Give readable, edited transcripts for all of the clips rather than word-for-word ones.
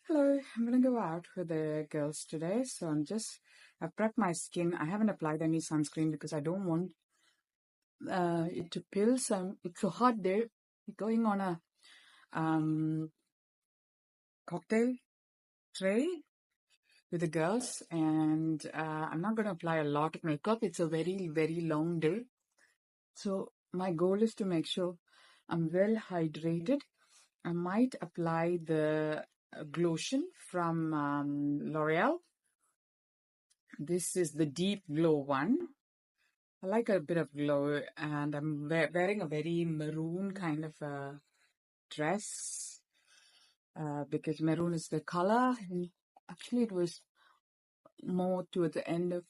Hello, I'm gonna go out with the girls today. So I've prepped my skin. I haven't applied any sunscreen because I don't want it to peel. It's so hot there. We're going on a cocktail tray with the girls, and I'm not gonna apply a lot of makeup. It's a very, very long day. So my goal is to make sure I'm well hydrated. I might apply the Glotion from L'Oreal. This is the deep glow one. I like a bit of glow, and I'm wearing a very maroon kind of dress because maroon is the color. And actually, it was more towards the end of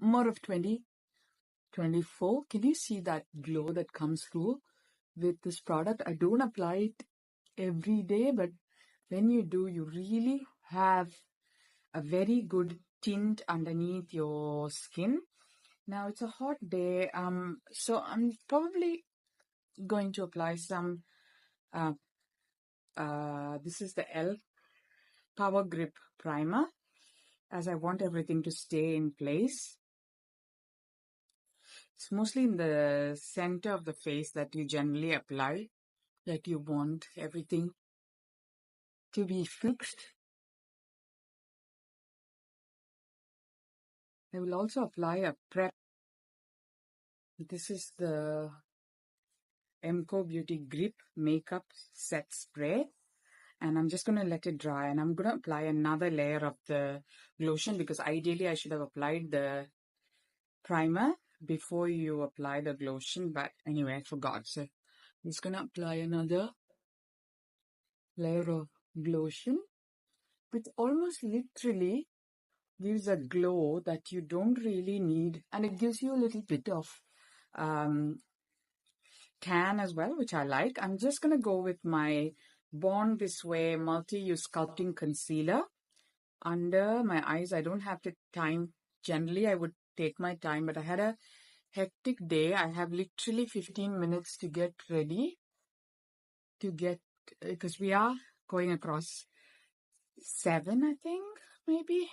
more of 2024. Can you see that glow that comes through with this product? I don't apply it every day, but when you do, you really have a very good tint underneath your skin. Now it's a hot day, so I'm probably going to apply some. This is the ELF Power Grip Primer, as I want everything to stay in place. It's mostly in the center of the face that you generally apply, that you want everything to be fixed. I will also apply a prep. This is the Emco Beauty Grip Makeup Set Spray. And I'm just going to let it dry, and I'm going to apply another layer of the lotion because ideally I should have applied the primer before you apply the lotion, but anyway, I forgot. So I'm just going to apply another layer of lotion, which almost literally gives a glow that you don't really need, and it gives you a little bit of tan as well, which I like. I'm just going to go with my Born This Way multi-use sculpting concealer under my eyes. I don't have the time. Generally, I would take my time, but I had a hectic day. I have literally 15 minutes to get ready because we are going across 7, I think, maybe,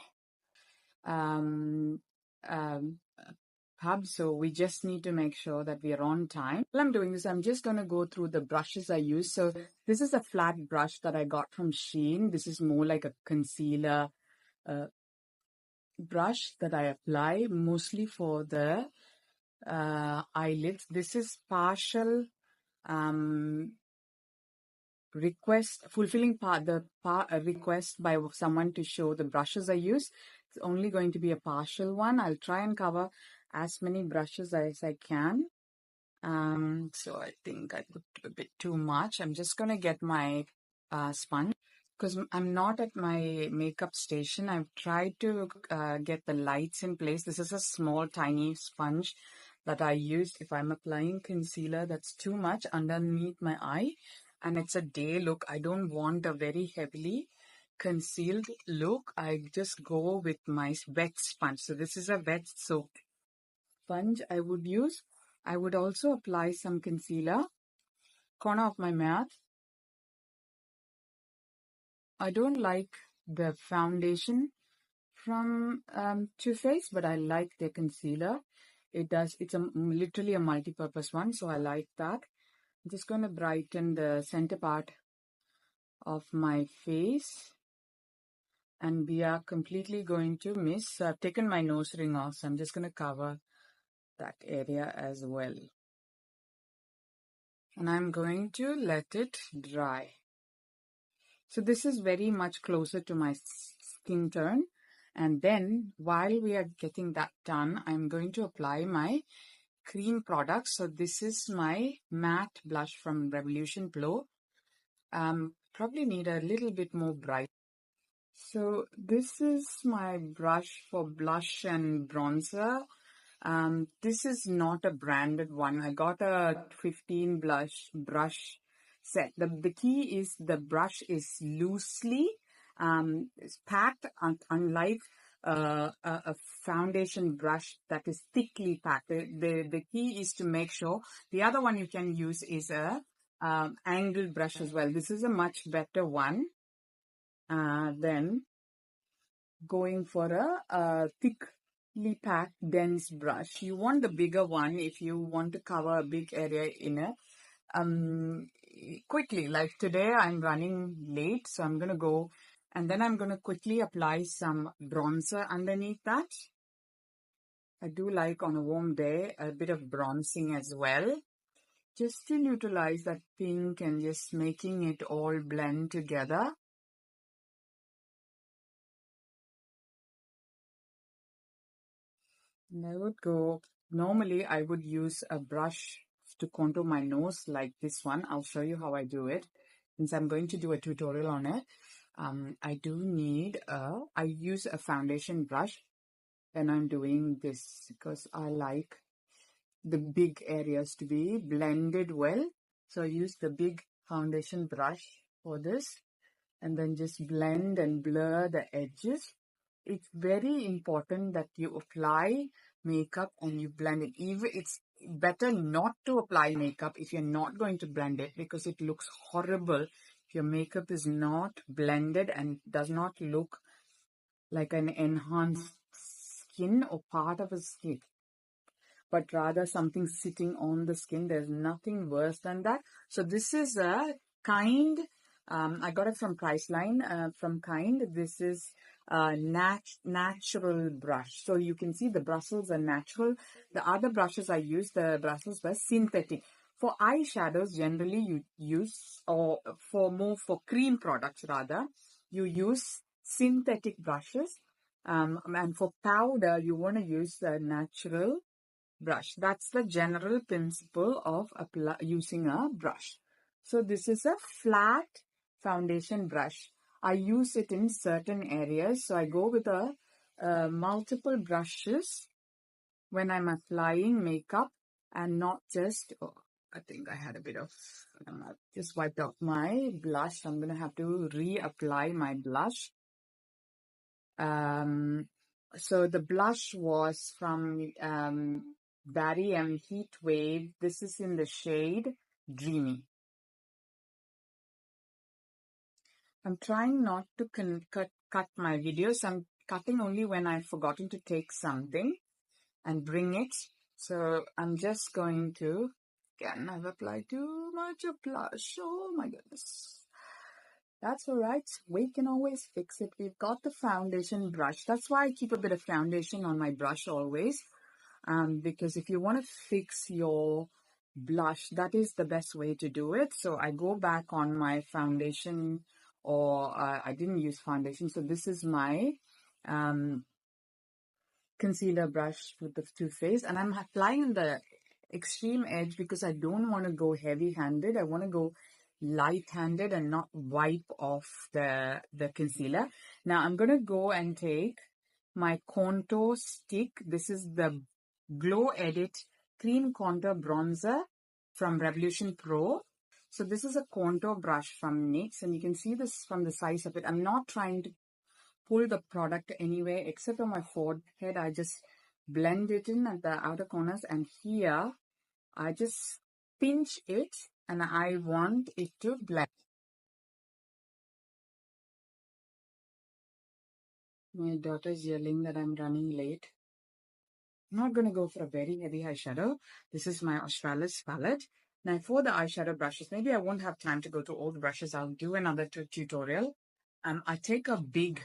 hub. So we just need to make sure that we are on time. While I'm doing this, I'm just going to go through the brushes I use. So this is a flat brush that I got from Shein. This is more like a concealer brush that I apply mostly for the eyelids. This is partial fulfilling request by someone to show the brushes I use. It's only going to be a partial one. I'll try and cover as many brushes as I can. So I think I put a bit too much. I'm just going to get my sponge because I'm not at my makeup station. I've tried to get the lights in place. This is a small, tiny sponge that I use if I'm applying concealer that's too much underneath my eye. And it's a day look. I don't want a very heavily concealed look. I just go with my wet sponge. So this is a wet soaked sponge I would use. I would also apply some concealer, corner of my mouth. I don't like the foundation from Too Faced, but I like their concealer. It's literally a multi-purpose one, so I like that. I'm just going to brighten the center part of my face, and we are completely going to miss. So I've taken my nose ring off, so I'm just going to cover that area as well. And I'm going to let it dry. So this is very much closer to my skin tone. And then while we are getting that done, I'm going to apply my cream product. So this is my matte blush from Revolution Glow. Probably need a little bit more bright. So this is my brush for blush and bronzer. This is not a branded one. I got a 15 brush set. The key is the brush is loosely it's packed, unlike a foundation brush that is thickly packed. The key is to make sure. The other one you can use is a angled brush as well. This is a much better one. Then going for a thickly packed dense brush. You want the bigger one if you want to cover a big area in it. Quickly, like today I'm running late, so I'm going to go and then I'm going to quickly apply some bronzer underneath that. I do like on a warm day a bit of bronzing as well, just to neutralize that pink and just making it all blend together. And I would go, normally I would use a brush to contour my nose like this one. I'll show you how I do it since I'm going to do a tutorial on it. I use a foundation brush when I'm doing this because I like the big areas to be blended well. So I use the big foundation brush for this and then just blend and blur the edges. It's very important that you apply makeup and you blend it. Even it's better not to apply makeup if you're not going to blend it because it looks horrible if your makeup is not blended and does not look like an enhanced skin or part of a skin, but rather something sitting on the skin. There's nothing worse than that. So this is a Kind. I got it from Priceline, from Kind. This is a natural brush. So you can see the bristles are natural. The other brushes I use, the bristles were synthetic. For eyeshadows, generally you use, or for cream products rather, you use synthetic brushes. And for powder, you want to use the natural brush. That's the general principle of using a brush. So this is a flat foundation brush. I use it in certain areas. So I go with multiple brushes when I'm applying makeup and not just, oh, I think I had a bit of, I just wiped off my blush. I'm going to have to reapply my blush. So the blush was from Barry and Heat Wave. This is in the shade Dreamy. I'm trying not to cut my videos. I'm cutting only when I've forgotten to take something and bring it. So I'm just going to, again, I've applied too much of blush. Oh my goodness. That's all right. We can always fix it. We've got the foundation brush. That's why I keep a bit of foundation on my brush always. Because if you want to fix your blush, that is the best way to do it. So I go back on my foundation, or I didn't use foundation. So this is my concealer brush with the Too Faced, and I'm applying the extreme edge because I don't want to go heavy-handed. I want to go light-handed and not wipe off the concealer. Now I'm going to go and take my contour stick. This is the Glow Edit Cream Contour Bronzer from Revolution Pro. So this is a contour brush from NYX, and you can see this from the size of it. I'm not trying to pull the product anywhere except on my forehead. I just blend it in at the outer corners, and here I just pinch it and I want it to blend. My daughter's yelling that I'm running late. I'm not going to go for a very heavy eyeshadow. This is my Australis palette. Now for the eyeshadow brushes, maybe I won't have time to go to all the brushes. I'll do another tutorial. I take a big,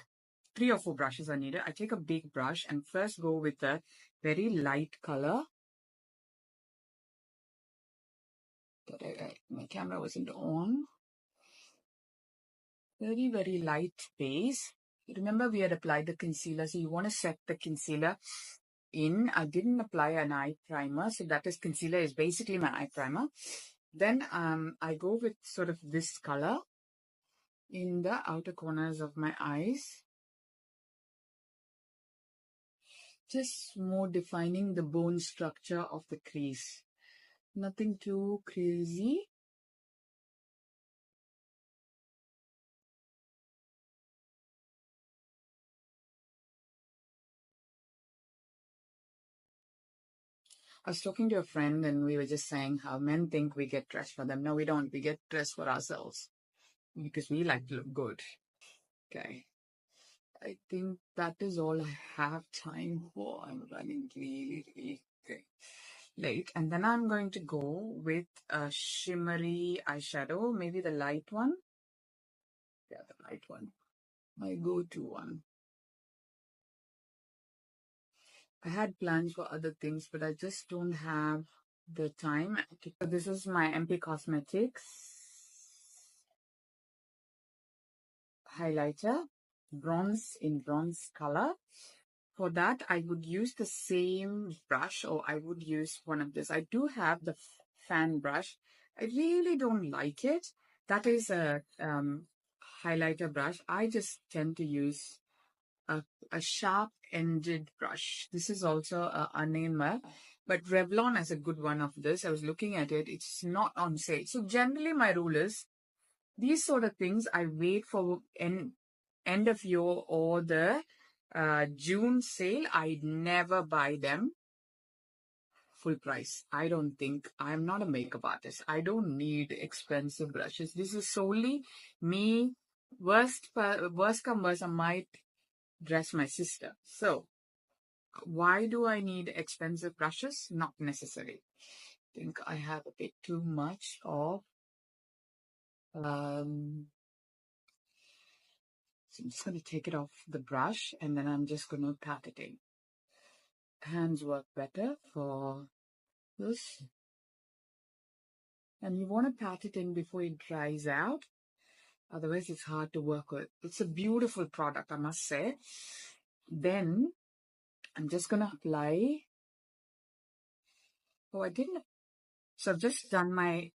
3 or 4 brushes I needed. I take a big brush and first go with a very light color. But my camera wasn't on. Very, very light base. Remember we had applied the concealer, so you want to set the concealer in. I didn't apply an eye primer, so that is concealer is basically my eye primer. Then I go with sort of this color in the outer corners of my eyes. Just more defining the bone structure of the crease. Nothing too crazy. I was talking to a friend and we were just saying how men think we get dressed for them. No, we don't. We get dressed for ourselves because we like to look good. Okay. I think that is all I have time for. I'm running really, really late. And then I'm going to go with a shimmery eyeshadow, maybe the light one. Yeah, the light one. My go-to one. I had plans for other things, but I just don't have the time. So this is my MP Cosmetics highlighter, bronze in bronze color. For that, I would use the same brush, or I would use one of this. I do have the fan brush. I really don't like it. That is a highlighter brush. I just tend to use a sharp-ended brush. This is also a Anema, but Revlon has a good one of this. I was looking at it. It's not on sale. So generally, my rule is these sort of things I wait for end of year or the June sale. I never buy them full price. I don't think, I'm not a makeup artist. I don't need expensive brushes. This is solely me. Worst come worst, I might dress my sister. So why do I need expensive brushes? Not necessary. I think I have a bit too much of so I'm just going to take it off the brush and then I'm just going to pat it in. Hands work better for this. And you want to pat it in before it dries out. Otherwise, it's hard to work with. It's a beautiful product, I must say. Then I'm just going to apply. Oh, I didn't. So I've just done my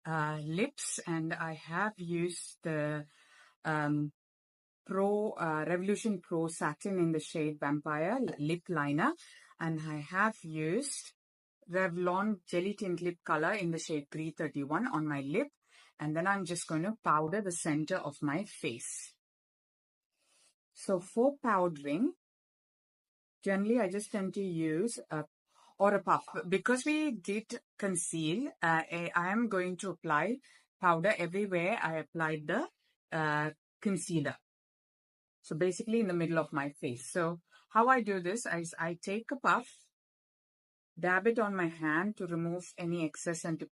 lips and I have used the Revolution Pro Satin in the shade Vampire lip liner, and I have used Revlon Jelly Tint Lip Color in the shade 331 on my lip, and then I'm just going to powder the center of my face. So for powdering, generally I just tend to use a puff. Because we did conceal, I am going to apply powder everywhere I applied the concealer. So basically in the middle of my face. So how I do this is I take a puff, dab it on my hand to remove any excess and to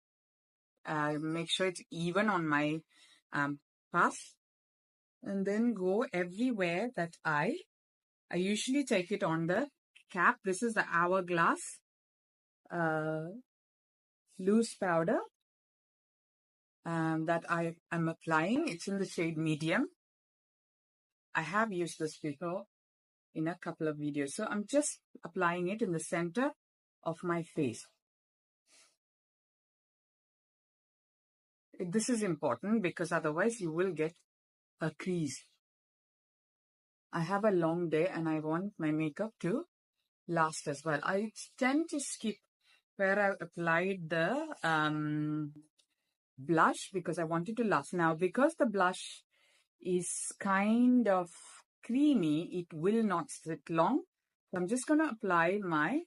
make sure it's even on my puff. And then go everywhere that I usually take it on the cap. This is the Hourglass loose powder that I am applying. It's in the shade medium. I have used this before in a couple of videos. So I'm just applying it in the center of my face. This is important because otherwise you will get a crease. I have a long day and I want my makeup to last as well. I tend to skip where I applied the blush because I wanted to last. Now, because the blush is kind of creamy, it will not sit long. So I'm just going to apply my,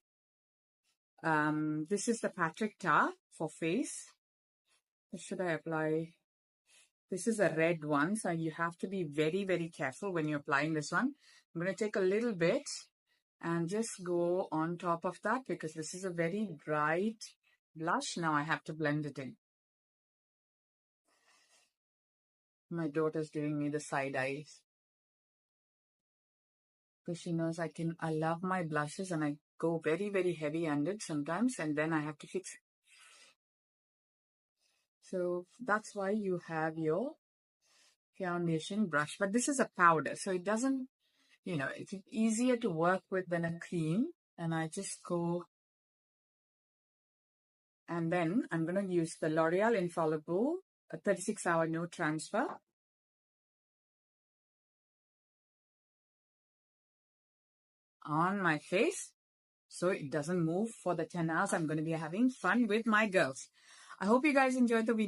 this is the Patrick Tar for face. What should I apply? This is a red one, so you have to be very, very careful when you're applying this one. I'm going to take a little bit and just go on top of that because this is a very bright blush. Now I have to blend it in. My daughter's giving me the side eyes because she knows I love my blushes and I go very, very heavy-handed sometimes and then I have to fix it. So that's why you have your foundation brush. But this is a powder, so it doesn't, you know, it's easier to work with than a cream. And I just go, and then I'm going to use the L'Oreal Infallible, a 36-hour no transfer. On my face, so it doesn't move for the 10 hours I'm going to be having fun with my girls. I hope you guys enjoyed the video.